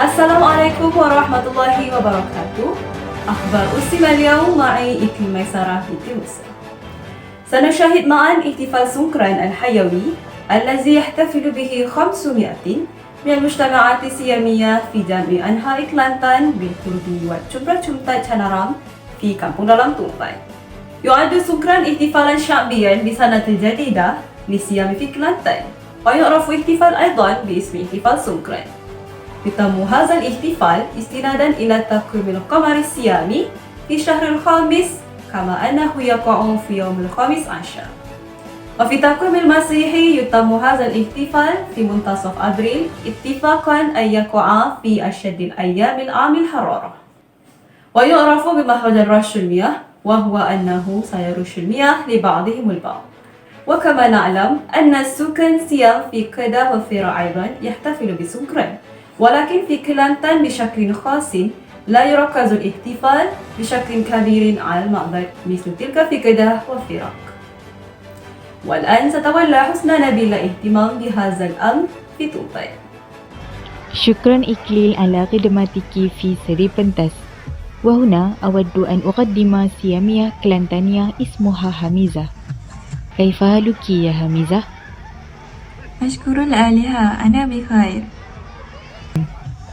السلام عليكم ورحمة الله وبركاته. أخبار أسم اليوم معي إكلي ميسرة في مصر. سنشاهد معا احتفال سنكران الحيوي الذي يحتفل به 500 من المجتمعات السيامية في جميع أنحاء كلانتان بالقرب والجمرة جمتة شنرام في كامبون دالام تومباي. يعد سنكران احتفالا شعبيا بسنة الجديدة للسيام في كلانتان، ويعرف احتفال أيضا باسم احتفال سنكران. يتم هذا الاحتفال استنادا إلى تقويم القمر السيامي في الشهر الخامس، كما أنه يقع في يوم الخامس عشر. وفي التقويم المسيحي يتم هذا الاحتفال في منتصف أبريل اتفاقا أن يقع في أشد الأيام العام الحرارة. ويعرف بمهرجان رش المياه، وهو أنه سيرش المياه لبعضهم البعض. وكما نعلم أن السكان سيام في كدا وفيرا أيضا يحتفل بسنكران، ولكن في كلانتان بشكل خاص لا يركز الاحتفال بشكل كبير على المعبد مثل تلك في كدا وفيراك. والآن ستولى حسنى نبيل الاهتمام بهذا الأمر في تومباي. شكرا إكليل على خدماتك في سري بنتس. وهنا أود أن أقدم سيامية كلانتانية اسمها حميزة. كيف حالك يا حميزة؟ أشكر الآلهة، أنا بخير.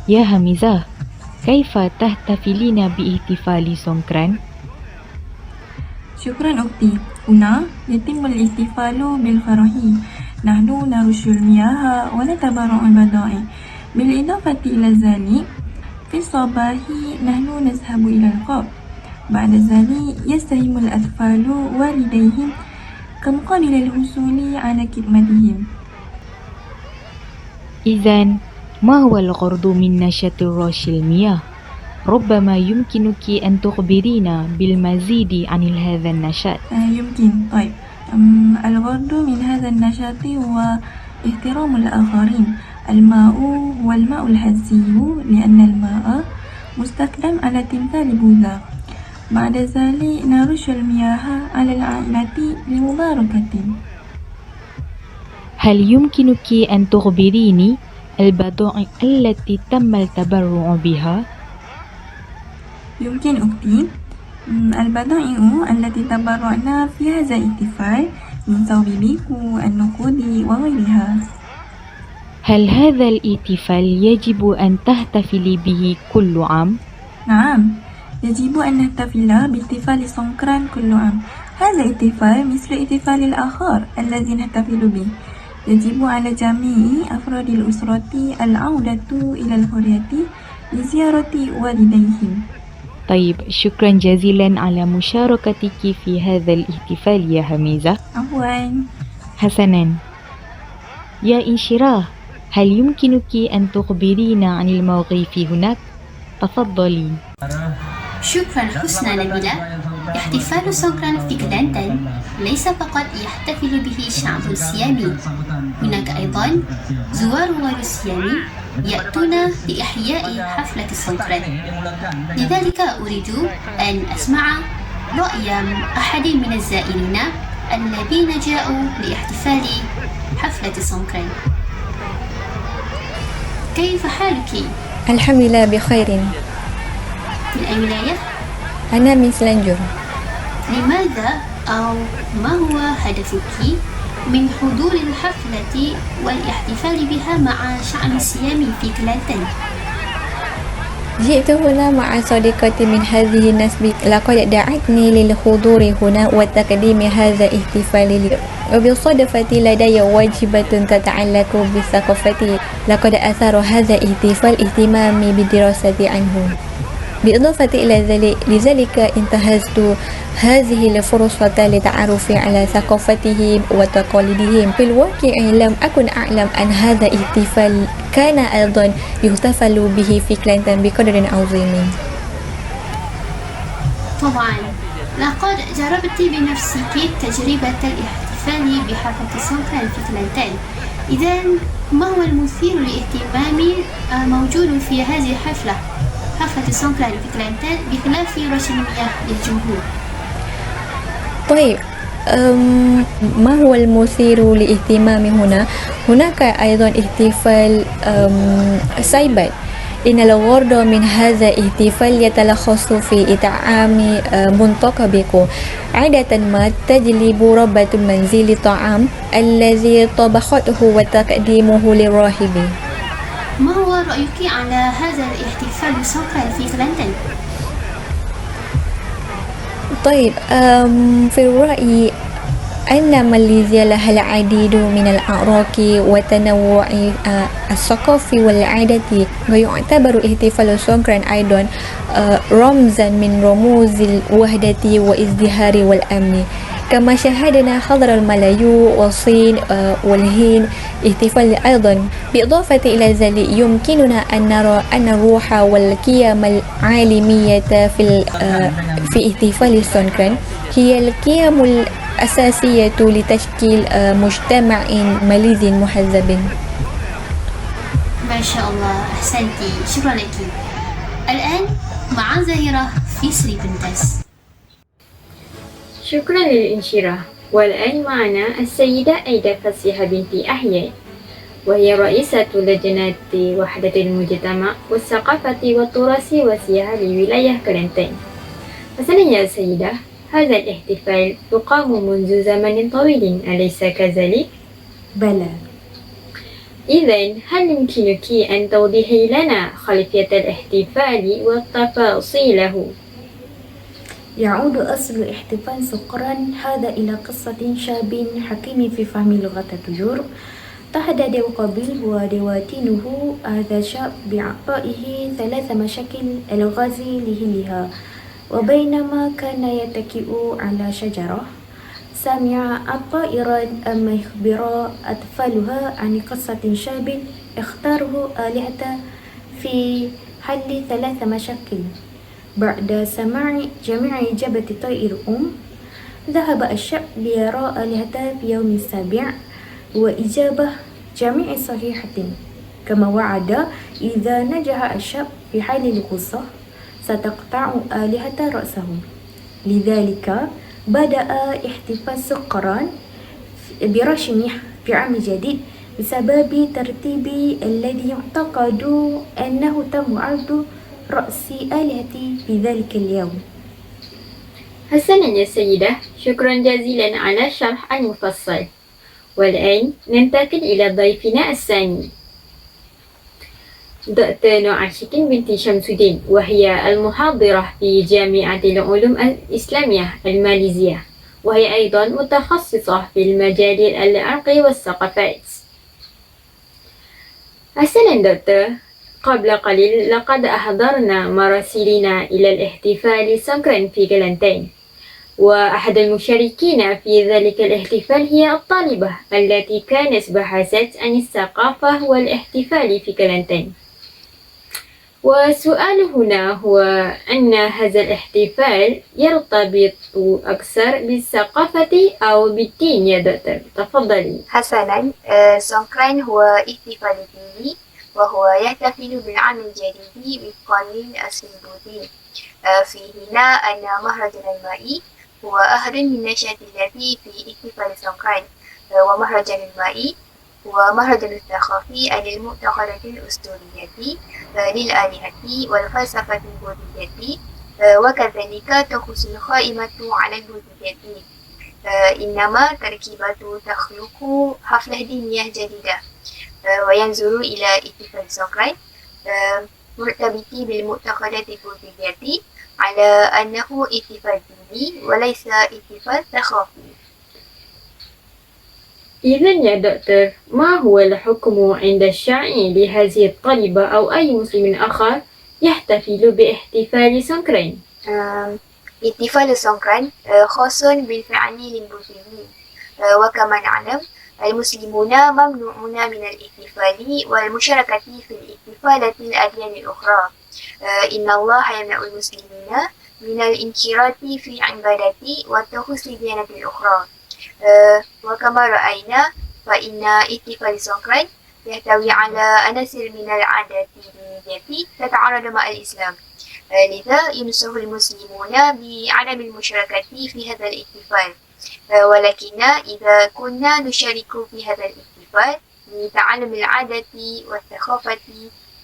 يا حميزة، كيف تحتفلين باحتفال سنكران؟ شكرا أختي. هنا يتم الاحتفال بالفرح. نحن نرش المياه ونتبرع البضائع. بالإضافة إلى ذلك، في الصباح نحن نذهب إلى القبر. بعد ذلك يستلم الأطفال والديهم كمقابل الحصول على خدمتهم. إذن ما هو الغرض من نشاط رش المياه؟ ربما يمكنك أن تخبرينا بالمزيد عن هذا النشاط. يمكن. طيب، الغرض من هذا النشاط هو احترام الآخرين. الماء هو الماء الحسي، لأن الماء مستخدم على تمثال بوذا. بعد ذلك نرش المياه على العائلة لمباركة. هل يمكنك أن تخبريني البضائع التي تم التبرع بها؟ يمكن أختي. البضائع التي تبرعنا في هذا الاحتفال من ثوب والنقود وغيرها. هل هذا الاحتفال يجب أن تحتفلي به كل عام؟ نعم، يجب أن نحتفل باحتفال سنكران كل عام. هذا الاحتفال مثل الاحتفال الآخر الذي نحتفل به. يجب على جميع أفراد الأسرة العودة إلى القرية لزيارة والديهم. طيب، شكرا جزيلا على مشاركتك في هذا الاحتفال يا حميزة. عفوا. حسنا، يا إنشراح، هل يمكنك أن تخبرينا عن الموقف هناك؟ تفضلي. شكرا حسنى نبيلة. احتفال سنكران في كلانتان ليس فقط يحتفل به الشعب السيامي، هناك أيضا زوار غير السيامي يأتون لإحياء حفلة سنكران. لذلك أريد أن أسمع رأي أحد من الزائرين الذين جاءوا لاحتفال حفلة سنكران. كيف حالك؟ الحمد لله بخير. من أي ولاية؟ أنا من سلنجور. لماذا أو ما هو هدفك من حضور الحفلة والاحتفال بها مع شعب السيامي في كلانتان؟ جئت هنا مع صديقتي من هذه النسبة، لقد دعتني للحضور هنا وتقديم هذا الاحتفال لي، وبالصدفة لدي واجبات تتعلق بثقافتي. لقد أثار هذا الاحتفال اهتمامي بدراستي عنه. بالإضافة إلى ذلك، لذلك انتهزت هذه الفرصة للتعرف على ثقافتهم وتقاليدهم. في الواقع لم أكن أعلم أن هذا الاحتفال كان أيضا يحتفل به في كلانتان بقدر عظيم. طبعا، لقد جربت بنفسك تجربة الاحتفال بحفلة سنكران في كلانتان. إذن ما هو المثير للاهتمام موجود في هذه الحفلة، حفلة سنكران في كلانتان، بخلاف رش المياه للجمهور؟ طيب، ما هو المثير للاهتمام هنا؟ هناك أيضا احتفال سايبات. إن الغرض من هذا الاحتفال يتلخص في إطعام منتخبكم عادة ما تجلب ربة المنزل الطعام الذي طبخته وتقديمه للراهبين. ما هو رأيك على هذا الاحتفال بسنكران في كلندن؟ طيب في رأيي أن ماليزيا لها العديد من الأعراق وتنوع الثقافي والعادات ويعتبر احتفال سونكران أيضا رمزا من رموز الوحدة والازدهار والأمن كما شاهدنا حضر الملايو والصين والهند احتفال أيضا. بالإضافة إلى ذلك يمكننا أن نرى أن الروح والقيم العالمية في احتفال سونكران هي القيم الأساسية لتشكيل مجتمع ماليزي مهذب. ما شاء الله، أحسنتي، شكرا لك. الآن مع زهرة في سري بنتس. شكرا للإنشراح. والآن معنا السيدة أيدا فصيحة بنت أحياء، وهي رئيسة لجنة وحدة المجتمع والثقافة والتراث والسياحة لولاية كلانتن. حسنا يا سيدة، هذا الاحتفال يقام منذ زمن طويل أليس كذلك؟ بلى. إذن هل يمكنك أن توضحي لنا خلفية الاحتفال وتفاصيله؟ يعود أصل احتفال سكران هذا إلى قصة شاب حكيم في فهم لغة الطيور. تحدد قبيل ودواتينه هذا الشاب بإعطائه 3 مشاكل الغازي لهلها، وبينما كان يتكئ على شجرة سمع الطائران أما يخبر أطفالها عن قصة شاب اختاره آلهة في حل 3 مشاكل. بعد سماع جميع إجابة طائر ذهب الشاب ليرى آلهة في يوم السابع وإجابة جميع صحيحة كما وعد. إذا نجح الشاب في حل القصة ستقطع آلهة رأسه. لذلك بدأ احتفال سكران برسمه في عام جديد بسبب ترتيب الذي يعتقد أنه تم عرض رأس آلهة في ذلك اليوم. حسنا يا سيدة، شكرا جزيلا على الشرح المفصل. والآن ننتقل إلى ضيفنا الثاني، دكتور نعاشق بنت شمس الدين، وهي المحاضرة في جامعة العلوم الإسلامية الماليزية، وهي أيضا متخصصة في المجال العرقي والثقافات. حسنا دكتور، قبل قليل لقد أحضرنا مراسلنا إلى الاحتفال سكران في كلانتن، وأحد المشاركين في ذلك الاحتفال هي الطالبة التي كانت بحثت عن الثقافة والاحتفال في كلانتن. والسؤال هنا هو أن هذا الاحتفال يرتبط أكثر بالثقافة أو بالدين يا دكتور؟ تفضلي. حسنا، سونكران هو احتفال ديني وهو يحتفل بالعام الجديد وفقا للأصل البوذي. فيه أن مهرجان الماء هو أحد من النشاط الذي في احتفال سونكران، ومهرجان الماء هو مهرجان الثقافي للمعتقدات الأسطورية للآلهة والفلسفة البوذية، وكذلك تخص القائمة على البوذية، إنما تركيبة تخلق حفلة دينية جديدة وينظر إلى احتفال سونكران مرتبط بالمعتقدات البوذية على أنه احتفال ديني وليس احتفال ثقافي. إذن يا دكتور، ما هو الحكم عند الشرع لهذه الطالبة أو أي مسلم آخر يحتفل باحتفال سونكران؟ احتفال سونكران خاص بالفعل للبوذيين، وكما نعلم المسلمون ممنوعون من الاحتفال والمشاركة في الاحتفالات الأديان الأخرى. إن الله يمنع المسلمين من الانخراط في عبادة وتخص الديانة الأخرى. وكما رأينا فإن احتفال سونكران يحتوي على عناصر من العادات الدينية تتعارض مع الإسلام، لذا ينصح المسلمون بعدم المشاركة في هذا الاحتفال. ولكن إذا كنا نشارك في هذا الاحتفال لتعلم العادة والثقافة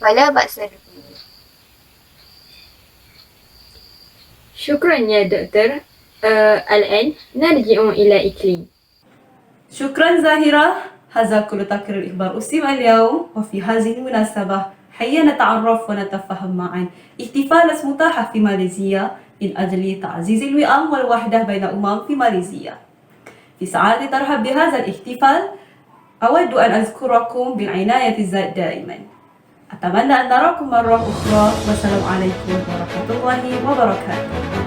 فلا بأس به. شكرا يا دكتور. الآن نرجع إلى إكليل. شكرا زاهرة. هذا كل تقرير إخبار أسيم اليوم، وفي هذه المناسبة هيا نتعرف ونتفهم معا احتفال متاح في ماليزيا من أجل تعزيز الوئام والوحدة بين في ماليزيا. في سعادة ترحب بهذا الاحتفال أود أن أذكركم بالعناية الزائد دائما. أتمنى أن نراكم مرة أخرى، والسلام عليكم ورحمة الله وبركاته.